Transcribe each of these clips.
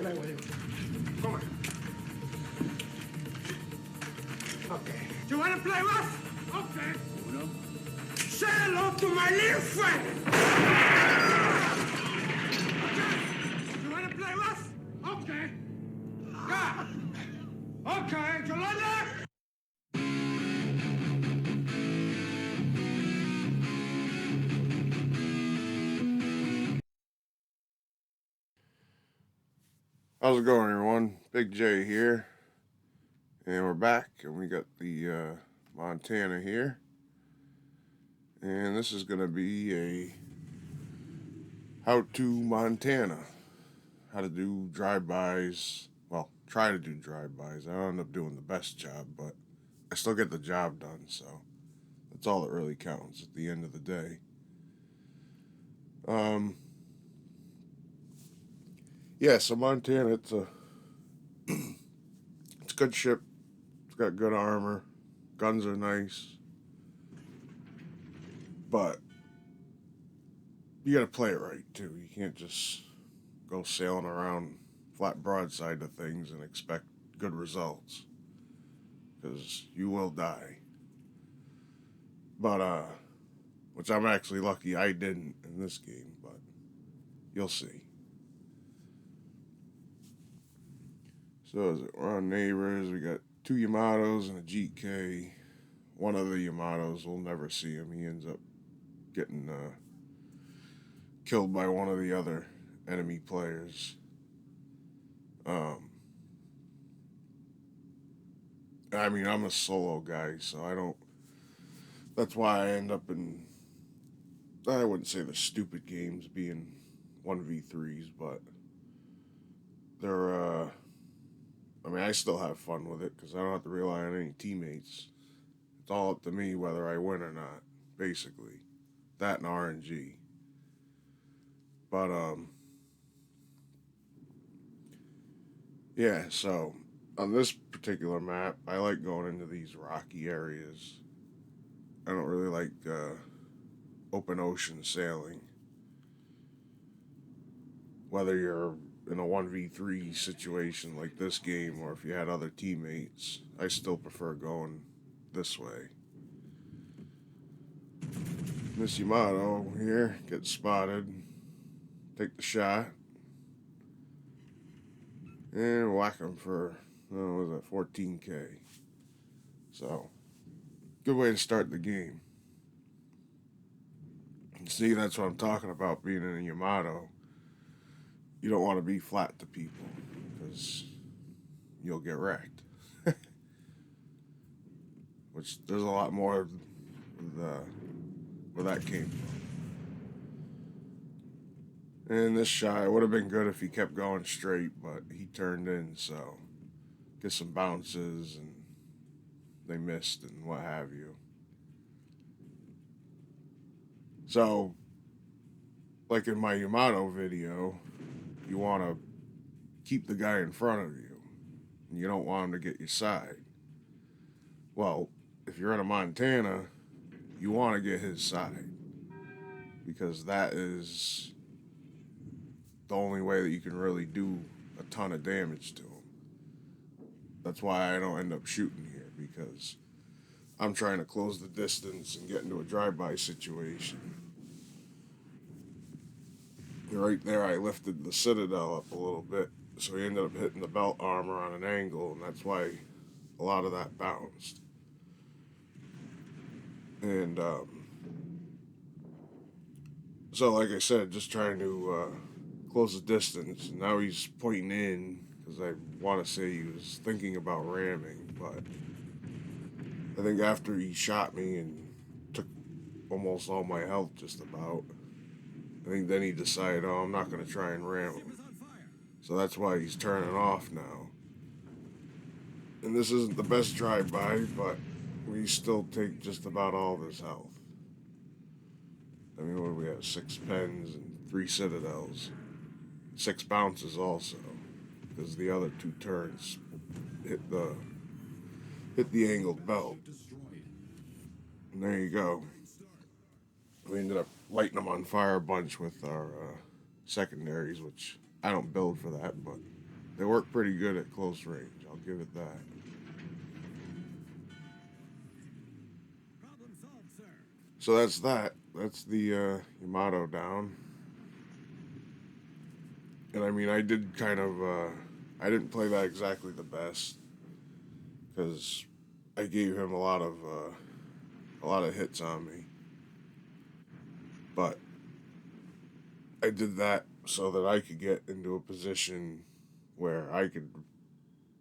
play with you. Come on. Okay. Do you want to play rough? Okay. Uno. Say hello to my little friend. Okay. You want to play rough? Okay. Yeah. Okay. Yolanda. How's it going, everyone? Big J here, and we're back, and we got the Montana here, and this is going to be a how-to Montana, how to do drive-bys, well, try to do drive-bys. I don't end up doing the best job, but I still get the job done, so that's all that really counts at the end of the day. Yeah, so Montana, it's a good ship. It's got good armor. Guns are nice. But you gotta play it right, too. You can't just go sailing around flat broadside to things and expect good results. Because you will die. But, which I'm actually lucky I didn't in this game, but you'll see. So we're on neighbors. We got 2 Yamatos and a GK. One of the Yamatos, we'll never see him. He ends up getting killed by one of the other enemy players. I mean, I'm a solo guy, so I don't. That's why I end up in. I wouldn't say the stupid games being 1v3s, but they're. I mean, I still have fun with it because I don't have to rely on any teammates. It's all up to me whether I win or not, basically. That and RNG. But, yeah, so on this particular map, I like going into these rocky areas. I don't really like open ocean sailing. Whether you're in a 1v3 situation like this game or if you had other teammates, I still prefer going this way. Miss Yamato here gets spotted. Take the shot. And whack him for, what was that, 14k. So, good way to start the game. See, that's what I'm talking about being in a Yamato. You don't want to be flat to people because you'll get wrecked. Which there's a lot more where that came from. And this shot, it would have been good if he kept going straight, but he turned in, so get some bounces and they missed and what have you. So, like in my Yamato video, you want to keep the guy in front of you. And you don't want him to get your side. Well, if you're in a Montana, you want to get his side. Because that is the only way that you can really do a ton of damage to him. That's why I don't end up shooting here, because I'm trying to close the distance and get into a drive-by situation. Right there, I lifted the Citadel up a little bit, so he ended up hitting the belt armor on an angle, and that's why a lot of that bounced. And, so like I said, just trying to close the distance. And now he's pointing in, because I want to say he was thinking about ramming, but I think after he shot me and took almost all my health just about, I think then he decided, oh, I'm not going to try and ram him. So that's why he's turning off now. And this isn't the best drive-by, but we still take just about all of his health. I mean, what do we have? 6 pens and 3 citadels. 6 bounces also, because the other 2 turns hit the angled belt. And there you go. We ended up lighting them on fire a bunch with our secondaries, which I don't build for that, but They work pretty good at close range, I'll give it that. Problem solved, sir. So that's that. That's the Yamato down. And I mean, I did kind of, I didn't play that exactly the best because I gave him a lot of hits on me. But I did that so that I could get into a position where I could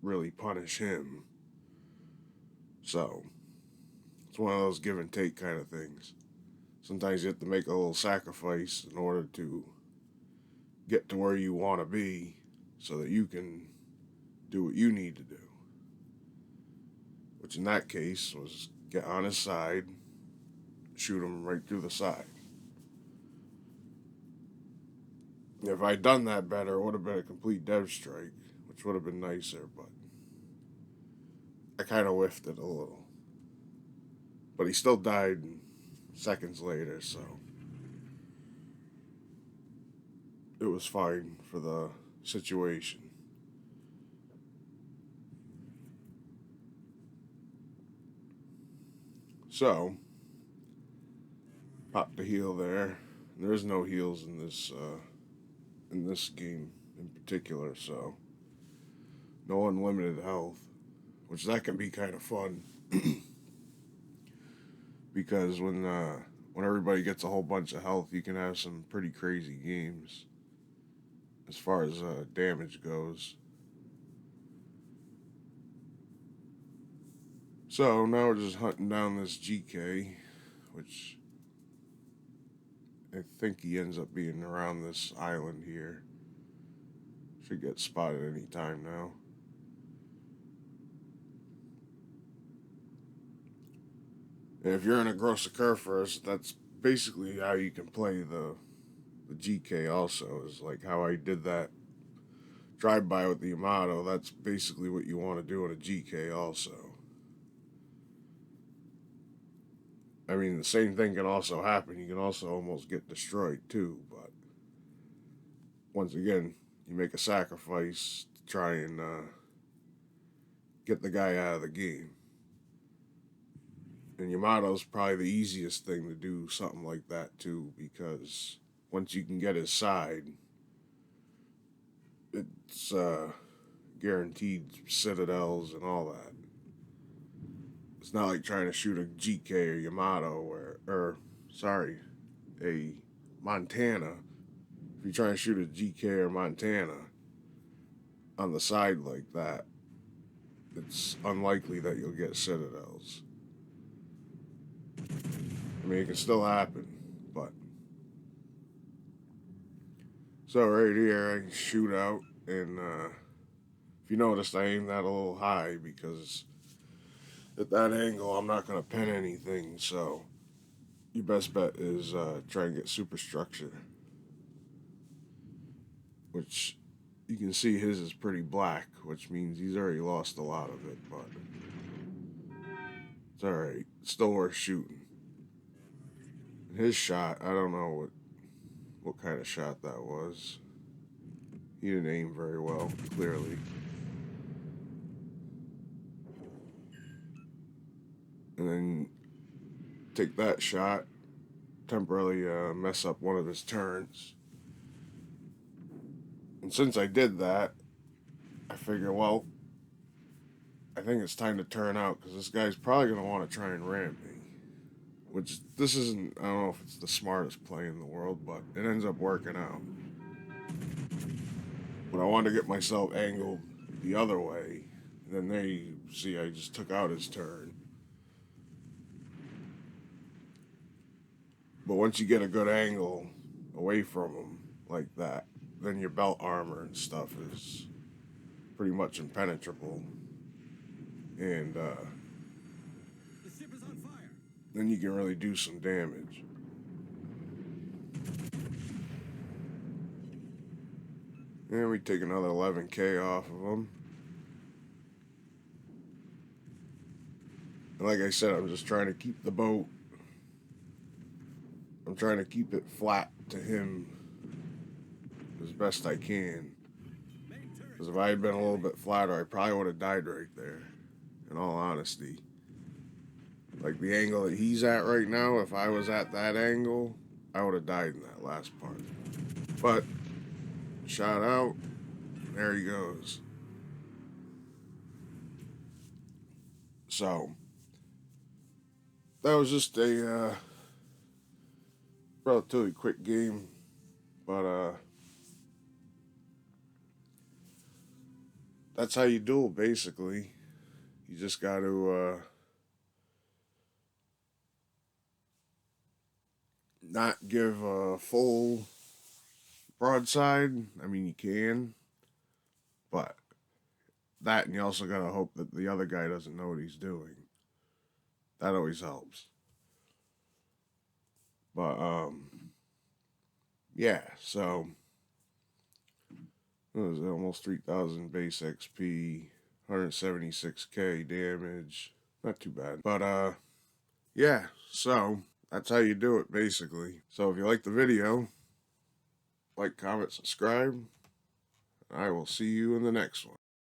really punish him. So it's one of those give and take kind of things. Sometimes you have to make a little sacrifice in order to get to where you want to be so that you can do what you need to do. Which in that case was get on his side, shoot him right through the side. If I'd done that better, it would have been a complete dev strike, which would have been nicer, but I kind of whiffed it a little. But he still died seconds later, so it was fine for the situation. So, pop the heal there. There's no heals in this game in particular, so no unlimited health, which that can be kind of fun because when everybody gets a whole bunch of health, you can have some pretty crazy games as far as damage goes. So now we're just hunting down this GK, which I think he ends up being around this island here. Should get spotted any time now. And if you're in a Grossiker first, that's basically how you can play the GK also, is like how I did that drive-by with the Yamato. That's basically what you want to do in a GK also. I mean, the same thing can also happen. You can also almost get destroyed too, but once again, you make a sacrifice to try and get the guy out of the game. And Yamato's probably the easiest thing to do something like that too, because once you can get his side, it's guaranteed citadels and all that. It's not like trying to shoot a GK or Yamato a Montana. If you're trying to shoot a GK or Montana on the side like that, it's unlikely that you'll get citadels. I mean, it can still happen, but so right here I can shoot out, and if you noticed, I aimed that a little high because at that angle I'm not going to pin anything, so your best bet is try and get superstructure, which you can see his is pretty black, which means he's already lost a lot of it, but it's alright. It's still worth shooting. His shot, I don't know what kind of shot that was. He didn't aim very well, clearly. And then take that shot, temporarily mess up one of his turns. And since I did that, I figure, well, I think it's time to turn out because this guy's probably going to want to try and ram me. Which, this isn't, I don't know if it's the smartest play in the world, but it ends up working out. But I wanted to get myself angled the other way. And then there you see I just took out his turn. But once you get a good angle away from him like that, then your belt armor and stuff is pretty much impenetrable. And The ship is on fire. then you can really do some damage. And we take another 11k off of him. And like I said, I'm just trying to keep the boat. I'm trying to keep it flat to him as best I can. Main turret Because if I had been a little bit flatter, I probably would have died right there, in all honesty. Like the angle that he's at right now, if I was at that angle, I would have died in that last part. But, shot out, there he goes. So, that was just a relatively quick game, but that's how you duel, basically. You just got to not give a full broadside. I mean, you can, but that, and you also got to hope that the other guy doesn't know what he's doing. That always helps. But yeah, so it was almost 3,000 base XP, 176k damage. Not too bad. But yeah, so that's how you do it, basically. So if you like the video, like, comment, subscribe, and I will see you in the next one.